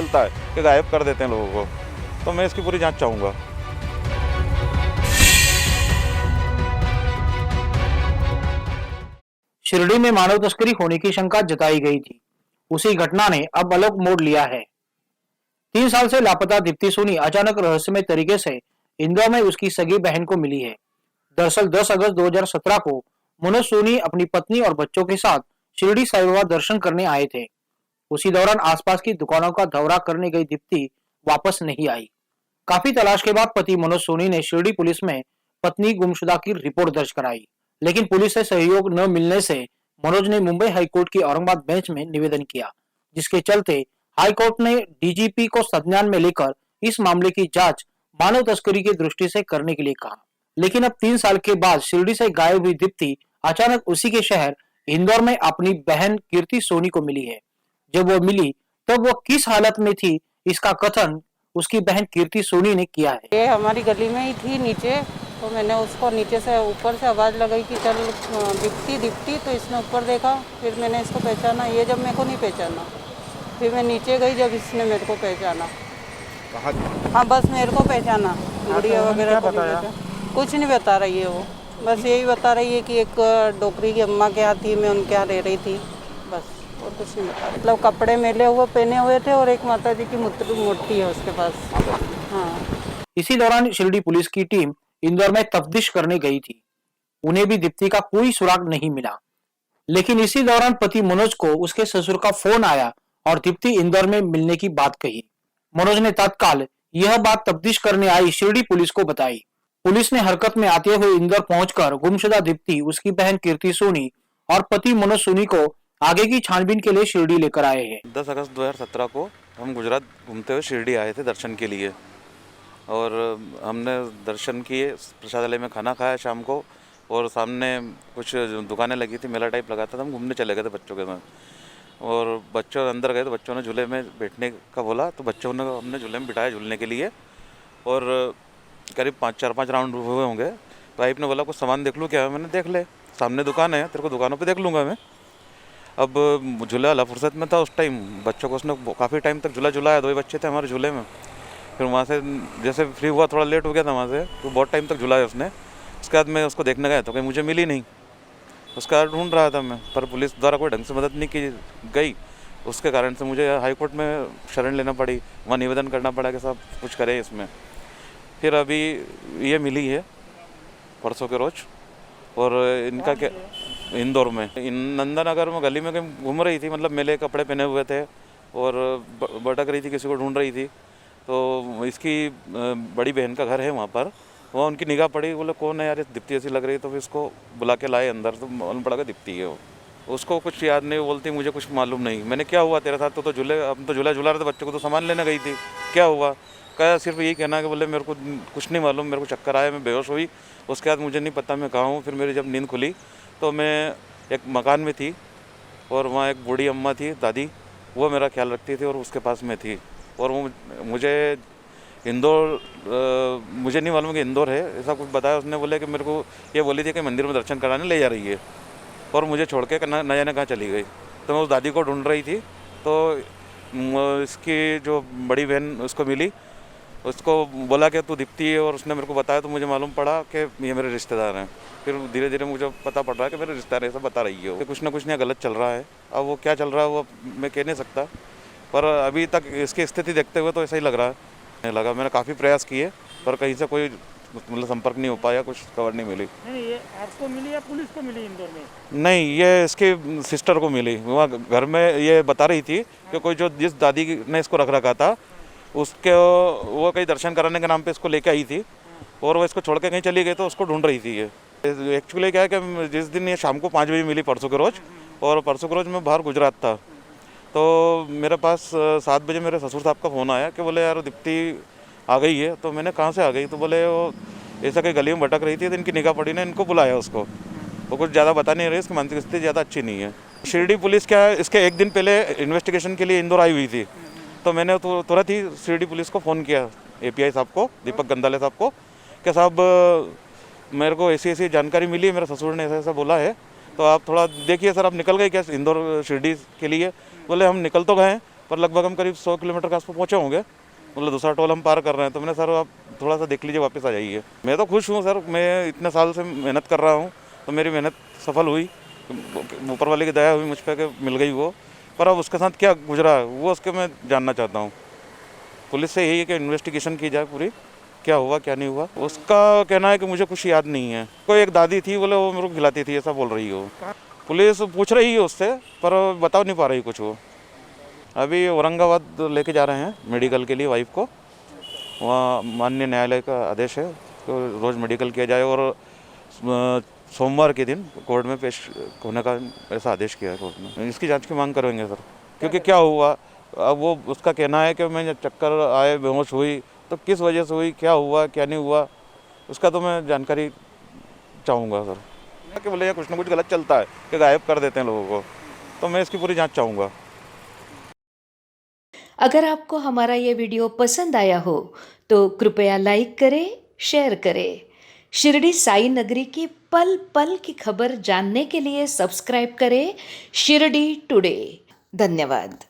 चलता है कि गायब कर देते हैं लोगों को। तो मैं इसकी पूरी जांच चाहूँगा। शिरडी में मानव तस्करी होने की शंका जताई गई थी, उसी घटना ने अब अलग मोड़ लिया है। 3 साल से लापता दीप्ति सोनी अचानक रहस्यमय तरीके से इंदौर में उसकी सगी बहन को मिली है। दरअसल 10 अगस्त 2017 को मनोज सोनी अपनी पत्नी और बच्चों के साथ शिरडी साईं बाबा दर्शन करने आए थे। उसी दौरान आसपास की दुकानों का दौरा करने गई दीप्ति वापस नहीं आई। काफी तलाश के बाद पति मनोज सोनी ने शिरडी पुलिस में पत्नी गुमशुदा की रिपोर्ट दर्ज कराई, लेकिन पुलिस से सहयोग न मिलने से मनोज ने मुंबई हाईकोर्ट की औरंगाबाद बेंच में निवेदन किया, जिसके चलते हाईकोर्ट ने डीजीपी को संज्ञान में लेकर इस मामले की जांच मानव तस्करी की दृष्टि से करने के लिए कहा। लेकिन अब 3 साल के बाद शिरडी से गायब हुई दीप्ति अचानक उसी के शहर इंदौर में अपनी बहन कीर्ति सोनी को मिली है। जब वो मिली तब वो किस हालत में थी, इसका कथन उसकी बहन कीर्ति सोनी ने किया है। ये हमारी गली में ही थी नीचे, तो मैंने उसको नीचे से ऊपर से आवाज़ लगाई कि चल दीप्ति दीप्ति, तो इसने ऊपर देखा, फिर मैंने इसको पहचाना। ये जब मेरे को नहीं पहचाना, फिर मैं नीचे गई जब इसने मेरे को पहचाना। हाँ बस मेरे को पहचाना, गुड़िया वगैरह को पहचाना। कुछ नहीं बता रही है वो, बस यही बता रही है कि एक डोकरी की अम्मा के यहाँ थी, मैं उनके यहाँ रह रही थी, बस और कुछ नहीं बता। मतलब कपड़े मेले हुए पहने हुए थे और एक माता जी की मूर्ति है उसके पास। हाँ। इसी दौरान शिरडी पुलिस की टीम इंदौर में तफ्तीश करने गई थी। उन्हें भी दीप्ति का कोई सुराग नहीं मिला, लेकिन इसी दौरान पति मनोज को उसके ससुर का फोन आया और दीप्ति इंदौर में मिलने की बात कही। मनोज ने तत्काल यह बात तफ्तीश करने आई शिरडी पुलिस को बताई। पुलिस ने हरकत में आते हुए इंदौर पहुंचकर गुमशुदा दीप्ति, उसकी बहन कीर्ति सोनी और पति मनोज सोनी को आगे की छानबीन के लिए शिरडी लेकर आए हैं। 10 अगस्त 2017 को हम गुजरात घूमते हुए शिरडी आए थे दर्शन के लिए, और हमने दर्शन किए, प्रसादालय में खाना खाया शाम को, और सामने कुछ दुकानें लगी थी, मेला टाइप लगा था। हम घूमने चले गए थे बच्चों के साथ, और बच्चों अंदर गए तो बच्चों ने झूले में बैठने का बोला, तो बच्चों ने हमने झूले में बिठाया झूलने के लिए, और करीब 4-5 राउंड हुए होंगे। वाइफ ने बोला कुछ सामान देख लूँ क्या? मैंने देख ले, सामने दुकान है, तेरे को दुकानों पे देख लूँगा मैं। अब झूला वाला फुर्सत में था उस टाइम, बच्चों को उसने काफ़ी टाइम तक झूला झुलाया, 2 ही बच्चे थे हमारे झूले में। फिर वहाँ से जैसे फ्री हुआ, थोड़ा लेट हो गया था वहाँ से, तो बहुत टाइम तक झुलाया उसने। उसके बाद मैं उसको देखने गया तो कहीं मुझे मिली नहीं, उसका ढूंढ रहा था मैं, पर पुलिस द्वारा कोई ढंग से मदद नहीं की गई। उसके कारण से मुझे हाई कोर्ट में शरण लेना पड़ी, वहाँ निवेदन करना पड़ा कि साहब कुछ करें इसमें। फिर अभी ये मिली है परसों के रोज, और इनका क्या, इंदौर में नंदनगर में गली में कहीं घूम रही थी, मतलब मेले कपड़े पहने हुए थे और भटक रही थी, किसी को ढूंढ रही थी। तो इसकी बड़ी बहन का घर है वहाँ पर, वहाँ उनकी निगाह पड़ी, बोले कौन है यार, दीप्ति ऐसी लग रही, तो फिर इसको बुला के लाए अंदर, तो मालूम पड़ा कि दीप्ति है वो। उसको कुछ याद नहीं, बोलती मुझे कुछ मालूम नहीं। मैंने क्या हुआ तेरे साथ, तो झूले, हम तो झूला झुला रहे थे, बच्चों को तो सामान लेने गई थी, क्या हुआ? कहा सिर्फ यही कहना कि बोले मेरे को कुछ नहीं मालूम, मेरे को चक्कर आया, मैं बेहोश हुई, उसके बाद मुझे नहीं पता मैं कहाँ हूँ। फिर मेरी जब नींद खुली तो मैं एक मकान में थी, और वहाँ एक बूढ़ी अम्मा थी, दादी, वो मेरा ख्याल रखती थी और उसके पास में थी। और वो मुझे इंदौर, मुझे नहीं मालूम कि इंदौर है, ऐसा कुछ बताया उसने। बोले कि मेरे को ये बोली थी कि मंदिर में दर्शन कराने ले जा रही है, और मुझे छोड़ के न जाने कहाँ चली गई। तो मैं उस दादी को ढूंढ रही थी, तो इसकी जो बड़ी बहन उसको मिली, उसको बोला कि तू दीप्ति है, और उसने मेरे को बताया, तो मुझे मालूम पड़ा कि ये मेरे रिश्तेदार हैं। फिर धीरे धीरे मुझे पता पड़ रहा है कि मेरे रिश्तेदार ऐसा बता रही है, कुछ ना कुछ नहीं गलत चल रहा है। अब वो क्या चल रहा है वो मैं कह नहीं सकता, पर अभी तक इसकी स्थिति देखते हुए तो ऐसा ही लग रहा है। लगा, मैंने काफ़ी प्रयास किए, पर कहीं से कोई मतलब संपर्क नहीं हो पाया, कुछ खबर नहीं मिली। नहीं, ये आपको मिली या पुलिस को मिली इंदौर में? नहीं, ये इसकी सिस्टर को मिली, वहाँ घर में ये बता रही थी कि कोई जो जिस दादी ने इसको रख रखा था, उसके वो कहीं दर्शन कराने के नाम पे इसको लेके आई थी, और वो इसको छोड़ के कहीं चली गई, तो उसको ढूंढ रही थी। ये एक्चुअली क्या है कि जिस दिन ये शाम को 5 बजे मिली, परसों के रोज़, और परसों के रोज़ मैं बाहर गुजरात था, तो मेरे पास 7 बजे मेरे ससुर साहब का फ़ोन आया कि बोले यार दीप्ति आ गई है। तो मैंने कहाँ से आ गई, तो बोले वो ऐसा कहीं गली में भटक रही थी, तो इनकी निगाह पड़ी ना, इनको बुलाया उसको। वो कुछ ज़्यादा बता नहीं रही, इसकी मानसिक स्थिति ज़्यादा अच्छी नहीं है। शिरडी पुलिस क्या है, इसके एक दिन पहले इन्वेस्टिगेशन के लिए इंदौर आई हुई थी, तो मैंने तो तुरंत ही शिरडी पुलिस को फ़ोन किया, API साहब को, दीपक गंदाले साहब को, कि साहब मेरे को ऐसी ऐसी जानकारी मिली है, मेरे ससुर ने ऐसा ऐसा बोला है, तो आप थोड़ा देखिए सर, आप निकल गए क्या इंदौर शिरडी के लिए? बोले हम निकल तो गए, पर लगभग हम करीब 100 किलोमीटर के आसपास पहुँचे होंगे। मतलब दूसरा टोल हम पार कर रहे हैं, तो मैंने सर आप थोड़ा सा देख लीजिए, वापस आ जाइए। मैं तो खुश हूँ सर, मैं इतने साल से मेहनत कर रहा हूँ, तो मेरी मेहनत सफल हुई, ऊपर वाले की दया हुई मुझ पर कि मिल गई वो। पर अब उसके साथ क्या गुजरा वो उसके मैं जानना चाहता हूँ। पुलिस से यही है कि इन्वेस्टिगेशन की जाए पूरी, क्या हुआ क्या नहीं हुआ। उसका कहना है कि मुझे कुछ याद नहीं है। कोई एक दादी थी, बोले वो मेरे को खिलाती थी, ऐसा बोल रही हो। पुलिस पूछ रही है उससे, पर बता नहीं पा रही कुछ वो। अभी औरंगाबाद लेके जा रहे हैं मेडिकल के लिए वाइफ को। वहाँ माननीय न्यायालय का आदेश है तो रोज़ मेडिकल किया जाए, और सोमवार के दिन कोर्ट में पेश होने का ऐसा आदेश किया है कोर्ट ने। इसकी जांच की मांग करेंगे सर, क्योंकि क्या हुआ, अब वो उसका कहना है कि मैं जब चक्कर आए, बेहोश हुई, तो किस वजह से हुई, क्या हुआ क्या नहीं हुआ, उसका तो मैं जानकारी चाहूँगा सर। कि बोले कुछ ना कुछ गलत चलता है कि गायब कर देते हैं लोगों को, तो मैं इसकी पूरी जाँच चाहूँगा। अगर आपको हमारा ये वीडियो पसंद आया हो तो कृपया लाइक करें, शेयर करें। शिरडी साई नगरी की पल पल की खबर जानने के लिए सब्सक्राइब करें शिरडी टुडे। धन्यवाद।